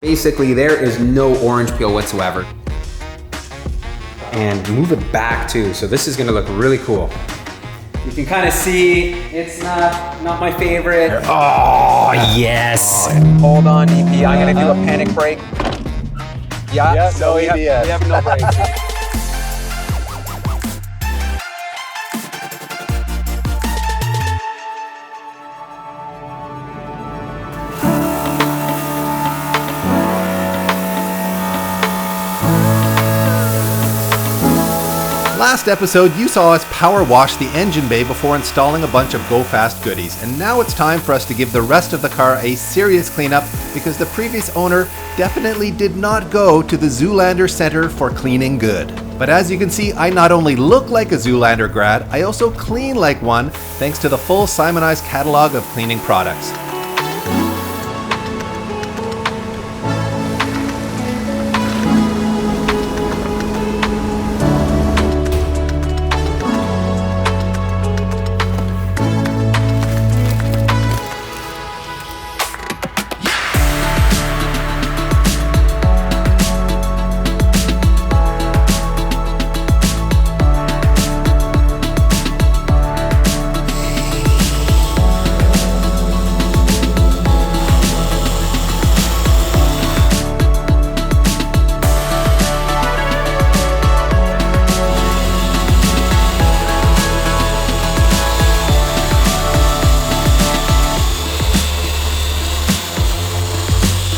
Basically, there is no orange peel whatsoever. And move it back too, so this is gonna look really cool. You can kind of see it's not my favorite. Oh, yes. Hold on, EP, I'm gonna do a panic brake. Yeah, no ABS. We have no brakes. Last episode, you saw us power wash the engine bay before installing a bunch of Go Fast goodies, and now it's time for us to give the rest of the car a serious cleanup because the previous owner definitely did not go to the Zoolander Center for cleaning good. But as you can see, I not only look like a Zoolander grad, I also clean like one thanks to the full Simonized catalog of cleaning products.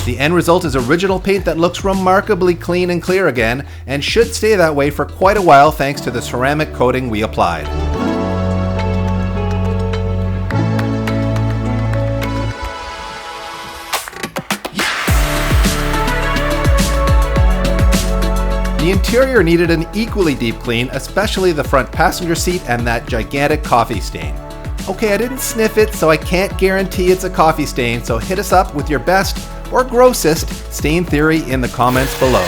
The end result is original paint that looks remarkably clean and clear again, and should stay that way for quite a while thanks to the ceramic coating we applied. The interior needed an equally deep clean, especially the front passenger seat and that gigantic coffee stain. Okay, I didn't sniff it, so I can't guarantee it's a coffee stain, so hit us up with your best or grossest stain theory in the comments below.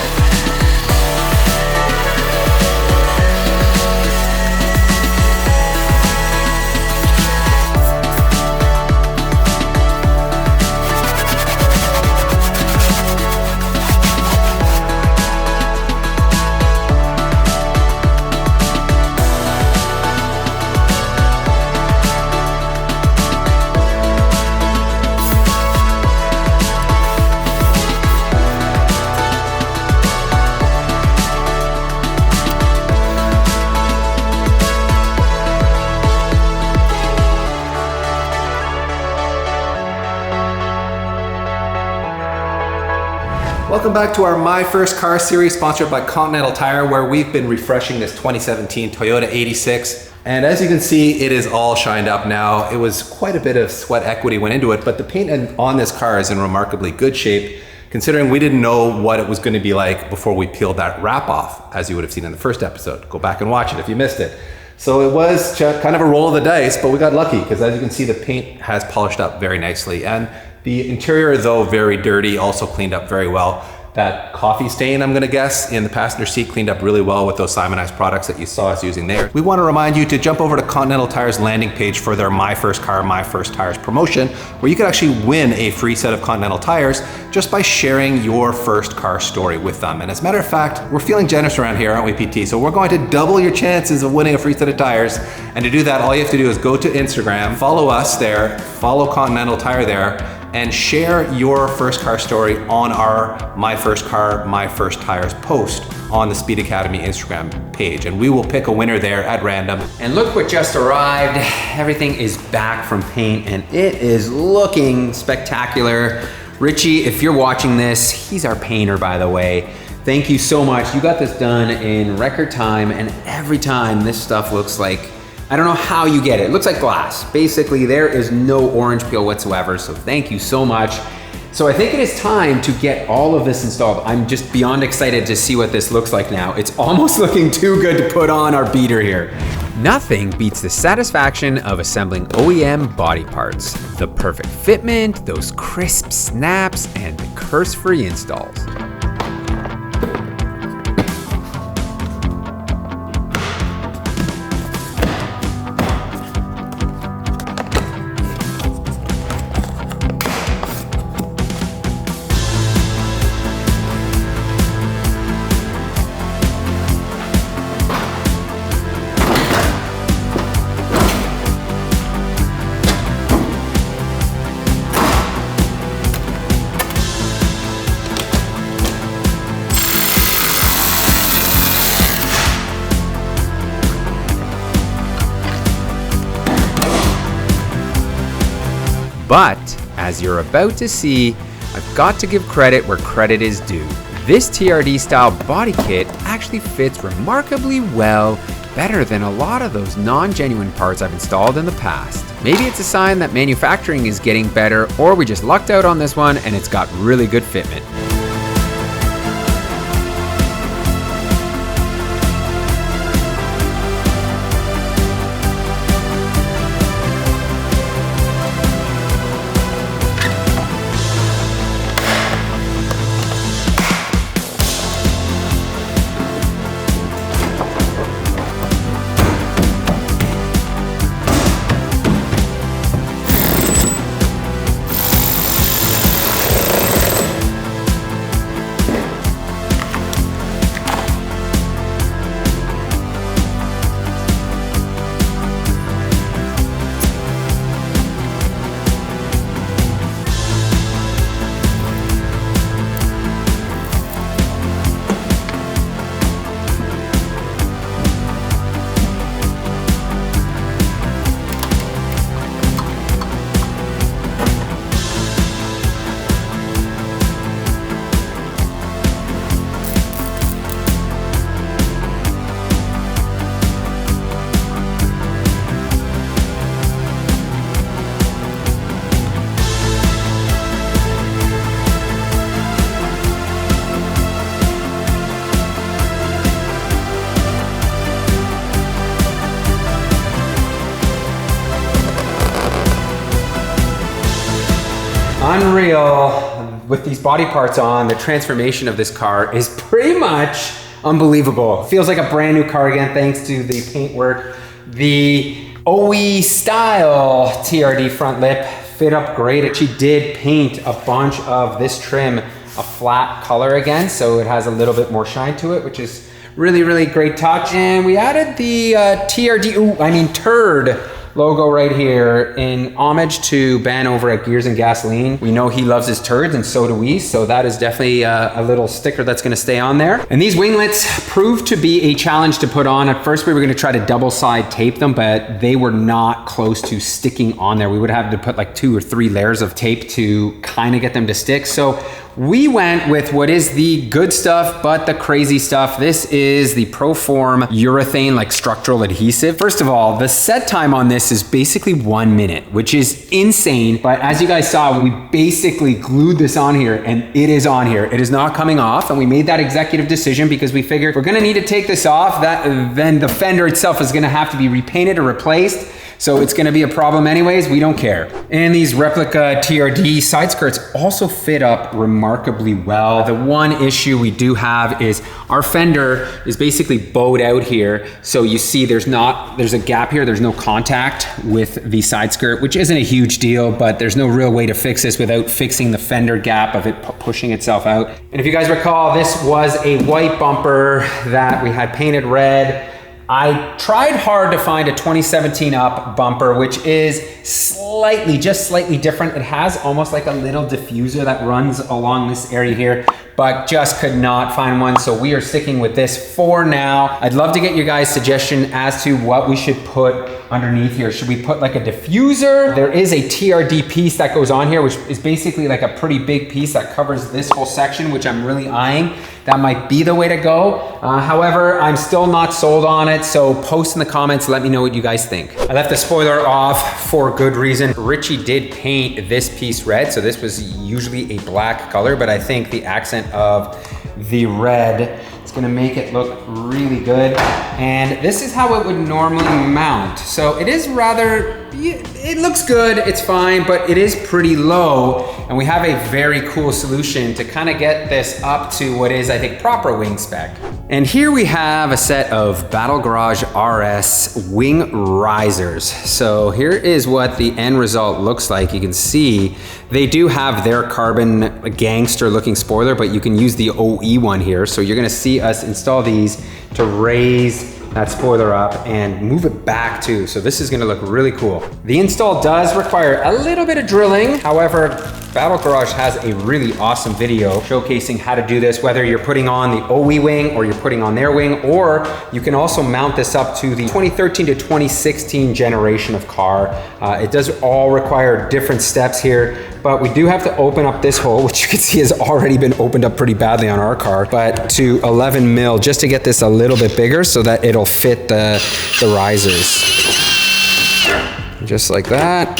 Welcome back to our My First Car series sponsored by Continental Tire, where we've been refreshing this 2017 Toyota 86. And as you can see, it is all shined up now. It was quite a bit of sweat equity went into it, but the paint on this car is in remarkably good shape, considering we didn't know what it was going to be like before we peeled that wrap off, as you would have seen in the first episode. Go back and watch it if you missed it. So it was kind of a roll of the dice, but we got lucky because as you can see, the paint has polished up very nicely. And the interior, though very dirty, also cleaned up very well. That coffee stain, I'm gonna guess, in the passenger seat cleaned up really well with those Simonized products that you saw us using there. We wanna remind you to jump over to Continental Tire's landing page for their My First Car, My First Tires promotion, where you can actually win a free set of Continental Tires just by sharing your first car story with them. And as a matter of fact, we're feeling generous around here, aren't we, PT? So we're going to double your chances of winning a free set of tires. And to do that, all you have to do is go to Instagram, follow us there, follow Continental Tire there, and share your first car story on our My First Car, My First Tires post on the Speed Academy Instagram page. And we will pick a winner there at random. And look what just arrived. Everything is back from paint and it is looking spectacular. Richie, if you're watching this, he's our painter, by the way. Thank you so much. You got this done in record time, and every time this stuff looks like, I don't know how you get it. It looks like glass. Basically, there is no orange peel whatsoever, so thank you so much. So I think it is time to get all of this installed. I'm just beyond excited to see what this looks like now. It's almost looking too good to put on our beater here. Nothing beats the satisfaction of assembling OEM body parts. The perfect fitment, those crisp snaps, and the curse-free installs. But as you're about to see, I've got to give credit where credit is due. This TRD style body kit actually fits remarkably well, better than a lot of those non-genuine parts I've installed in the past. Maybe it's a sign that manufacturing is getting better, or we just lucked out on this one and it's got really good fitment. Unreal. With these body parts on, the transformation of this car is pretty much unbelievable. Feels like a brand new car again, thanks to the paintwork. The OE style TRD front lip fit up great. She did paint a bunch of this trim a flat color again, so it has a little bit more shine to it, which is really, really great touch. And we added the turd logo right here in homage to Ben over at Gears and Gasoline. We know he loves his turds, and so do we, so that is definitely a little sticker that's gonna stay on there. And these winglets proved to be a challenge to put on. At first we were gonna try to double side tape them, but they were not close to sticking on there. We would have to put like 2 or 3 layers of tape to kind of get them to stick. So we went with what is the good stuff, but the crazy stuff. This is the Proform urethane, like structural adhesive. First of all, the set time on this is basically 1 minute, which is insane. But as you guys saw, we basically glued this on here, and it is on here. It is not coming off. And we made that executive decision because we figured we're gonna need to take this off, then the fender itself is gonna have to be repainted or replaced. So it's gonna be a problem anyways, we don't care. And these replica TRD side skirts also fit up remarkably well. The one issue we do have is our fender is basically bowed out here. So you see there's a gap here, there's no contact with the side skirt, which isn't a huge deal, but there's no real way to fix this without fixing the fender gap of it pushing itself out. And if you guys recall, this was a white bumper that we had painted red. I tried hard to find a 2017 up bumper, which is just slightly different. It has almost like a little diffuser that runs along this area here, but just could not find one. So we are sticking with this for now. I'd love to get your guys' suggestion as to what we should put underneath here. Should we put like a diffuser? There is a TRD piece that goes on here, which is basically like a pretty big piece that covers this whole section, which I'm really eyeing. That might be the way to go. However, I'm still not sold on it, so post in the comments, let me know what you guys think. I left the spoiler off for good reason. Richie did paint this piece red, so this was usually a black color, but I think the accent of the red is gonna make it look really good. And this is how it would normally mount. So it is it looks good, it's fine, but it is pretty low. And we have a very cool solution to kind of get this up to what is, I think, proper wing spec. And here we have a set of Battle Garage RS wing risers. So here is what the end result looks like. You can see they do have their carbon gangster looking spoiler, but you can use the OE one here. So you're gonna see us install these to raise that spoiler up and move it back too. So this is gonna look really cool. The install does require a little bit of drilling. However, Battle Garage has a really awesome video showcasing how to do this, whether you're putting on the OE wing or you're putting on their wing, or you can also mount this up to the 2013 to 2016 generation of car. It does all require different steps here, but we do have to open up this hole, which you can see has already been opened up pretty badly on our car, but to 11 mil, just to get this a little bit bigger so that it'll fit the risers. Just like that.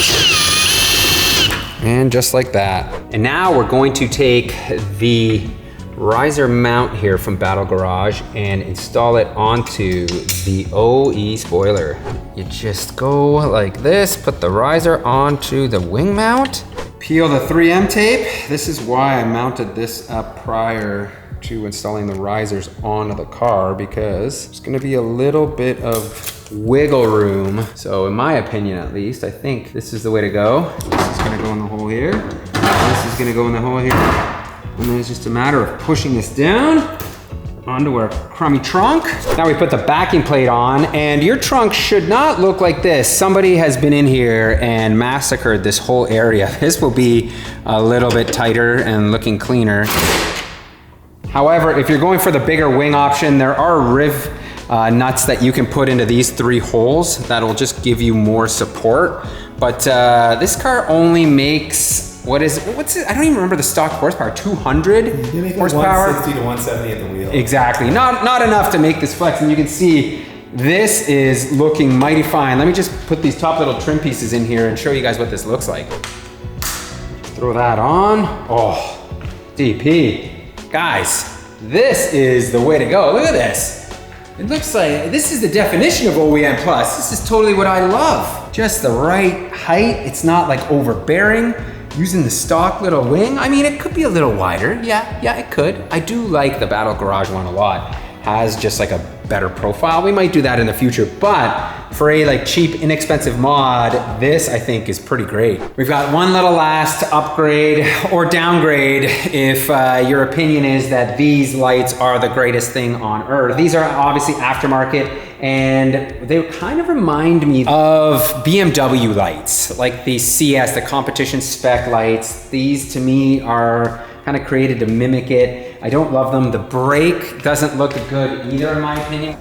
And just like that. And now we're going to take the riser mount here from Battle Garage and install it onto the OE spoiler. You just go like this, put the riser onto the wing mount, peel the 3M tape. This is why I mounted this up prior to installing the risers onto the car, because there's gonna be a little bit of wiggle room. So in my opinion, at least, I think this is the way to go. This is gonna go in the hole here. This is gonna go in the hole here. And then it's just a matter of pushing this down onto our crummy trunk. Now we put the backing plate on, and your trunk should not look like this. Somebody has been in here and massacred this whole area. This will be a little bit tighter and looking cleaner. However, if you're going for the bigger wing option, there are riv nuts that you can put into these 3 holes that'll just give you more support. But this car only makes, what's it? I don't even remember the stock horsepower, 200 horsepower? 160 to 170 at the wheel. Exactly, not enough to make this flex. And you can see this is looking mighty fine. Let me just put these top little trim pieces in here and show you guys what this looks like. Throw that on. Oh, DP. Guys, this is the way to go. Look at this. It looks like, this is the definition of OEM Plus. This is totally what I love. Just the right height. It's not like overbearing. Using the stock little wing. I mean, it could be a little wider. Yeah, it could. I do like the Battle Garage one a lot. Has just like a better profile. We might do that in the future, but for a like cheap, inexpensive mod, this I think is pretty great. We've got one little last upgrade or downgrade if your opinion is that these lights are the greatest thing on earth. These are obviously aftermarket, and they kind of remind me of BMW lights, like the CS, the competition spec lights. These to me are kind of created to mimic it. I don't love them. The brake doesn't look good either, in my opinion.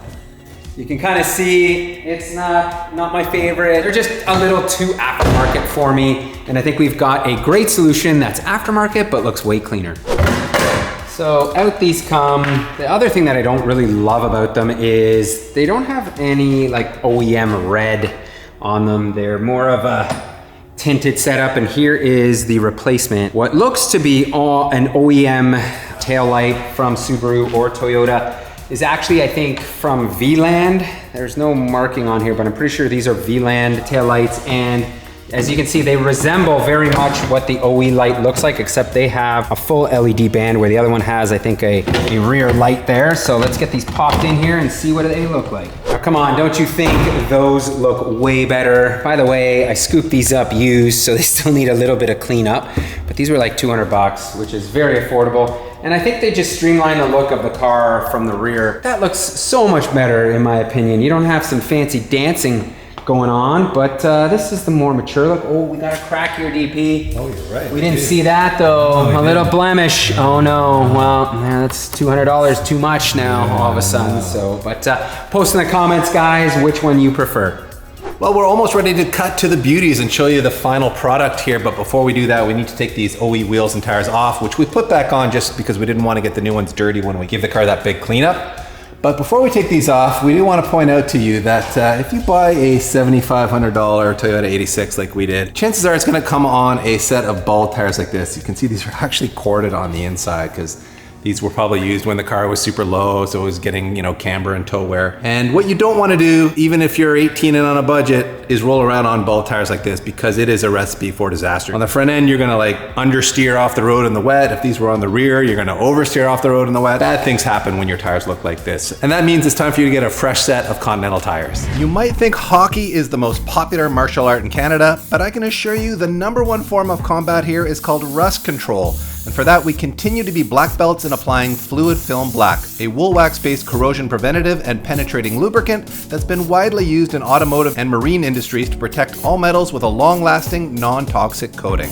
You can kind of see it's not my favorite. They're just a little too aftermarket for me. And I think we've got a great solution that's aftermarket, but looks way cleaner. So out these come. The other thing that I don't really love about them is they don't have any like OEM red on them. They're more of a tinted setup, and here is the replacement. What looks to be an OEM taillight from Subaru or Toyota is actually, I think, from V-Land. There's no marking on here, but I'm pretty sure these are V-Land taillights, and as you can see, they resemble very much what the OE light looks like, except they have a full LED band where the other one has, I think, a rear light there. So let's get these popped in here and see what they look like. Now, come on, don't you think those look way better? By the way, I scooped these up used, so they still need a little bit of cleanup, but these were like 200 bucks, which is very affordable. And I think they just streamline the look of the car from the rear. That looks so much better, in my opinion. You don't have some fancy dancing going on, but this is the more mature look. Oh, we got a crack here, DP. Oh, you're right. We didn't see that though. A little blemish. Oh no. Well, man, that's $200 too much now, all of a sudden. So, but post in the comments, guys, which one you prefer. Well, we're almost ready to cut to the beauties and show you the final product here. But before we do that, we need to take these OE wheels and tires off, which we put back on just because we didn't want to get the new ones dirty when we give the car that big cleanup. But before we take these off, we do want to point out to you that if you buy a $7,500 Toyota 86 like we did, chances are it's going to come on a set of ball tires like this. You can see these are actually corded on the inside because these were probably used when the car was super low, so it was getting, camber and toe wear. And what you don't want to do, even if you're 18 and on a budget, is roll around on ball tires like this because it is a recipe for disaster. On the front end, you're gonna like understeer off the road in the wet. If these were on the rear, you're gonna oversteer off the road in the wet. Bad things happen when your tires look like this. And that means it's time for you to get a fresh set of Continental tires. You might think hockey is the most popular martial art in Canada, but I can assure you the #1 form of combat here is called rust control. And for that, we continue to be black belts in applying Fluid Film Black, a wool wax-based corrosion preventative and penetrating lubricant that's been widely used in automotive and marine industries to protect all metals with a long-lasting, non-toxic coating.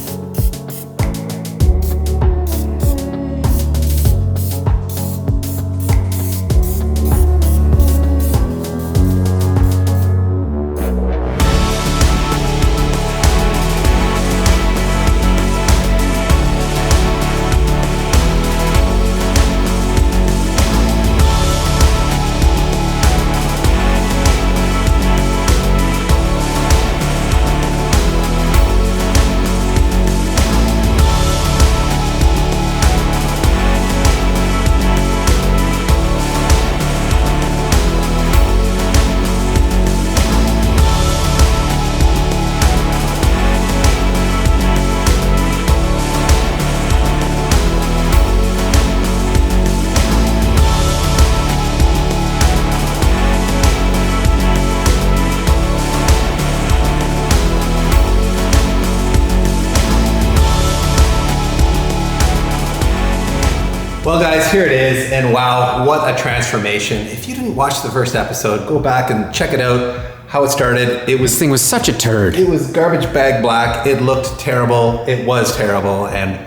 Well guys, here it is, and wow, what a transformation. If you didn't watch the first episode, go back and check it out, how it started. This thing was such a turd. It was garbage bag black, it looked terrible, it was terrible, and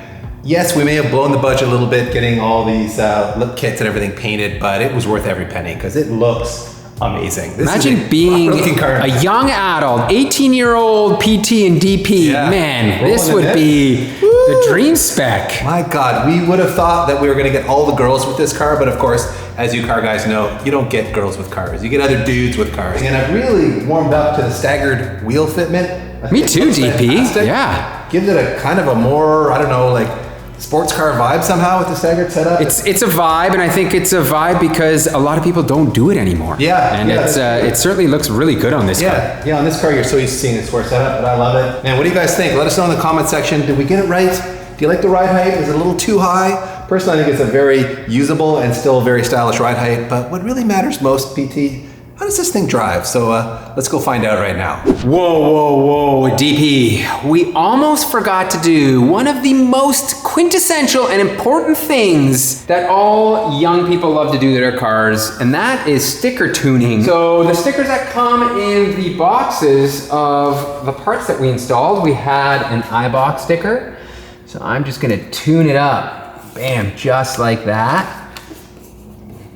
yes, we may have blown the budget a little bit getting all these lip kits and everything painted, but it was worth every penny because it looks amazing. Imagine being a young adult, 18-year-old PT and DP. Yeah. Man, this would be the dream spec. My God, we would have thought that we were going to get all the girls with this car, but of course, as you car guys know, you don't get girls with cars. You get other dudes with cars. And I've really warmed up to the staggered wheel fitment. Me too, DP. Fantastic. Yeah. Gives it a kind of a more, I don't know, like sports car vibe somehow with the staggered setup. It's a vibe, and I think it's a vibe because a lot of people don't do it anymore. Yeah. And it certainly looks really good on this car. Yeah, on this car, you're so used to seeing the sport setup, but I love it. Man, what do you guys think? Let us know in the comment section. Did we get it right? Do you like the ride height? Is it a little too high? Personally, I think it's a very usable and still very stylish ride height, but what really matters most, PT, how does this thing drive? So let's go find out right now. Whoa, DP. We almost forgot to do one of the most quintessential and important things that all young people love to do to their cars, and that is sticker tuning. So the stickers that come in the boxes of the parts that we installed, we had an iBox sticker. So I'm just gonna tune it up. Bam, just like that.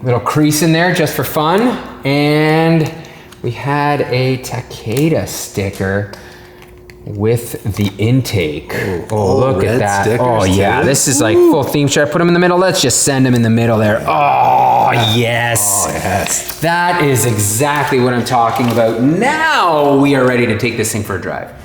Little crease in there just for fun. And we had a Takeda sticker with the intake. Oh, look at that. Oh yeah, this is like full theme. Should I put them in the middle? Let's just send them in the middle there. Oh yes. Oh yes. That is exactly what I'm talking about. Now we are ready to take this thing for a drive.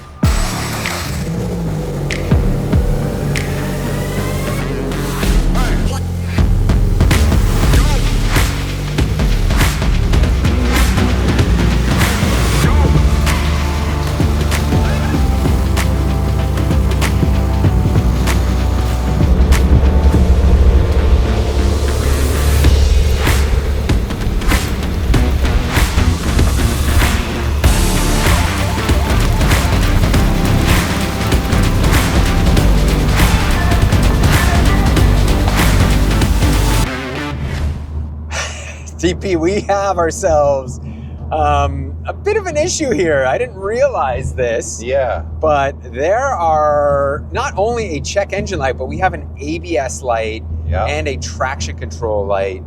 DP, we have ourselves a bit of an issue here. I didn't realize this. Yeah. But there are not only a check engine light, but we have an ABS light and a traction control light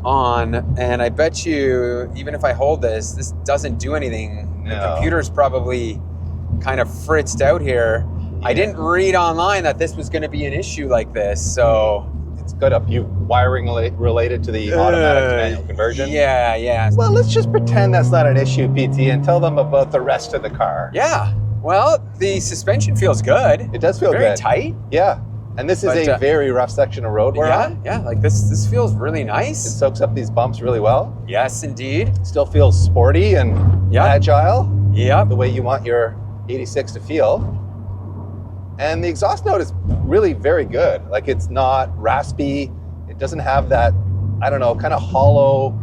on. And I bet you, even if I hold this, this doesn't do anything. No. The computer's probably kind of fritzed out here. Yeah. I didn't read online that this was going to be an issue like this, so... Good up you wiring related to the automatic to manual conversion. Yeah. Well, let's just pretend that's not an issue, PT, and tell them about the rest of the car. Yeah. Well, the suspension feels good. It does feel very good. Tight. Yeah. And this is a very rough section of road we're on. Yeah. Like this feels really nice. It soaks up these bumps really well. Yes, indeed. Still feels sporty and agile. Yeah. The way you want your 86 to feel. And the exhaust note is really very good. Like, it's not raspy. It doesn't have that, I don't know, kind of hollow,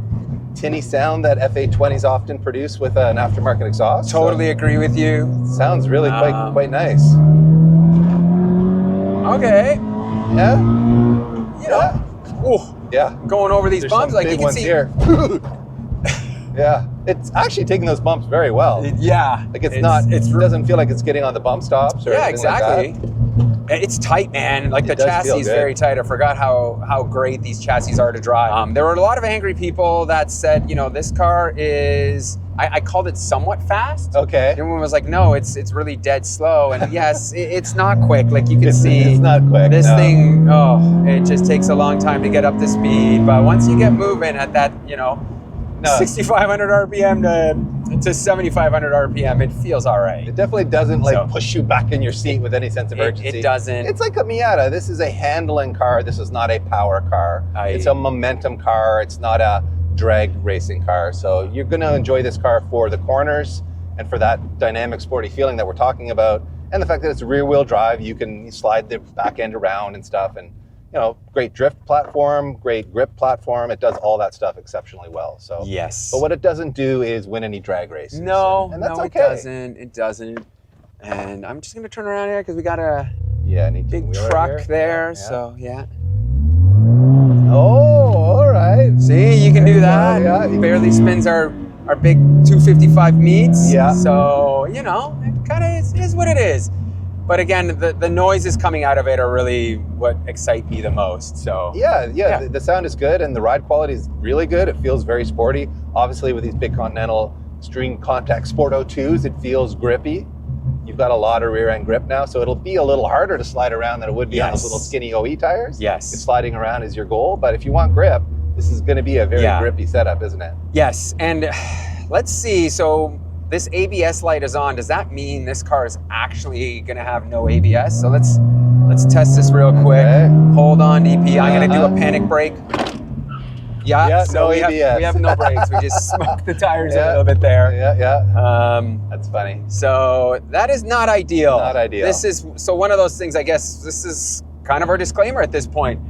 tinny sound that F820s often produce with an aftermarket exhaust. Totally agree with you. Sounds really quite nice. Okay. Yeah. You know, ooh, Yeah. going over these There's bumps, some like big you can ones see. here. Yeah. It's actually taking those bumps very well. Yeah. Like it doesn't feel like it's getting on the bump stops or yeah, anything exactly. like that. It's tight, man. Like the does chassis feel is good. very tight. I forgot how great these chassis are to drive. There were a lot of angry people that said, you know, this car is, I called it somewhat fast. Okay. Everyone was like, no, it's really dead slow. And yes, it's not quick. Like you can see, it's not quick. This thing, it just takes a long time to get up to speed. But once you get moving at that, you know, 6,500 RPM to 7,500 RPM, it feels all right. It definitely doesn't like push you back in your seat with any sense of urgency. It doesn't. It's like a Miata. This is a handling car. This is not a power car. It's a momentum car. It's not a drag racing car. So you're going to enjoy this car for the corners and for that dynamic, sporty feeling that we're talking about. And the fact that it's rear wheel drive, you can slide the back end around and stuff. And, you know, great drift platform, great grip platform. It does all that stuff exceptionally well. So yes. But what it doesn't do is win any drag races. No, and that's no, okay. It doesn't. And I'm just gonna turn around here because we got a big wheel truck right here. there. Yeah. So yeah. Oh, all right. See, you can do that. Yeah, It barely spins our big 255 meets. Yeah. So, you know, it kind of is what it is. But again, the noises coming out of it are really what excite me the most. So yeah. The sound is good and the ride quality is really good. It feels very sporty. Obviously, with these big Continental String Contact Sport 02s, it feels grippy. You've got a lot of rear end grip now, so it'll be a little harder to slide around than it would be on those little skinny OE tires. Yes. If sliding around is your goal, but if you want grip, this is going to be a very grippy setup, isn't it? Yes, and let's see. So this ABS light is on. Does that mean this car is actually going to have no ABS? So let's test this real quick. Okay. Hold on, DP. I'm going to do a panic brake. Yeah, so no we ABS. have no brakes. We just smoked the tires a little bit there. Yeah. That's funny. So that is not ideal. Not ideal. This is one of those things. I guess this is kind of our disclaimer at this point.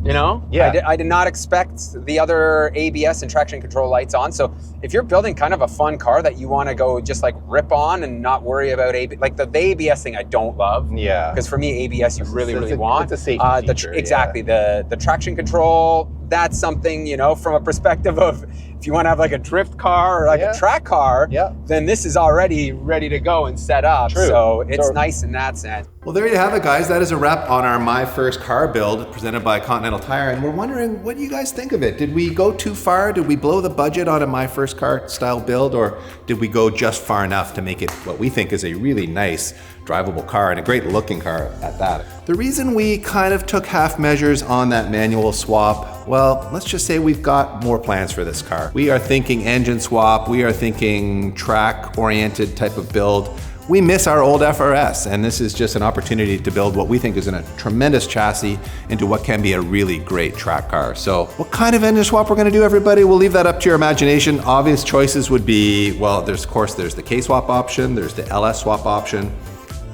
You know, I did not expect the other ABS and traction control lights on. So if you're building kind of a fun car that you want to go just like rip on and not worry about ABS, like the ABS thing I don't love. Yeah. Because for me, ABS you really want. It's a safety feature. Exactly. The traction control, that's something, you know, from a perspective of if you want to have like a drift car or like a track car, then this is already ready to go and set up. True. So it's nice in that sense. Well, there you have it, guys. That is a wrap on our My First Car build presented by Continental Tire. And we're wondering, what do you guys think of it? Did we go too far? Did we blow the budget on a My First Car style build? Or did we go just far enough to make it what we think is a really nice, drivable car and a great looking car at that? The reason we kind of took half measures on that manual swap, well, let's just say we've got more plans for this car. We are thinking engine swap. We are thinking track-oriented type of build. We miss our old FRS, and this is just an opportunity to build what we think is a tremendous chassis into what can be a really great track car. So what kind of engine swap we're gonna do, everybody? We'll leave that up to your imagination. Obvious choices would be, well, there's the K-swap option, there's the LS swap option,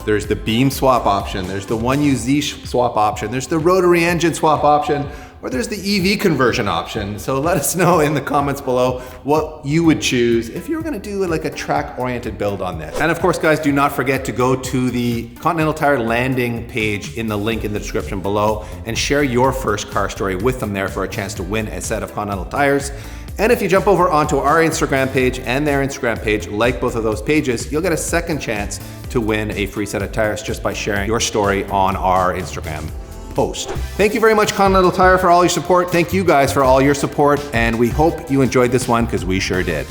there's the beam swap option, there's the 1UZ swap option, there's the rotary engine swap option, or there's the EV conversion option. So let us know in the comments below what you would choose if you were gonna do like a track-oriented build on this. And of course, guys, do not forget to go to the Continental Tire landing page in the link in the description below and share your first car story with them there for a chance to win a set of Continental tires. And if you jump over onto our Instagram page and their Instagram page, like both of those pages, you'll get a second chance to win a free set of tires just by sharing your story on our Instagram post. Thank you very much, Continental Tire, for all your support. Thank you guys for all your support, and we hope you enjoyed this one because we sure did.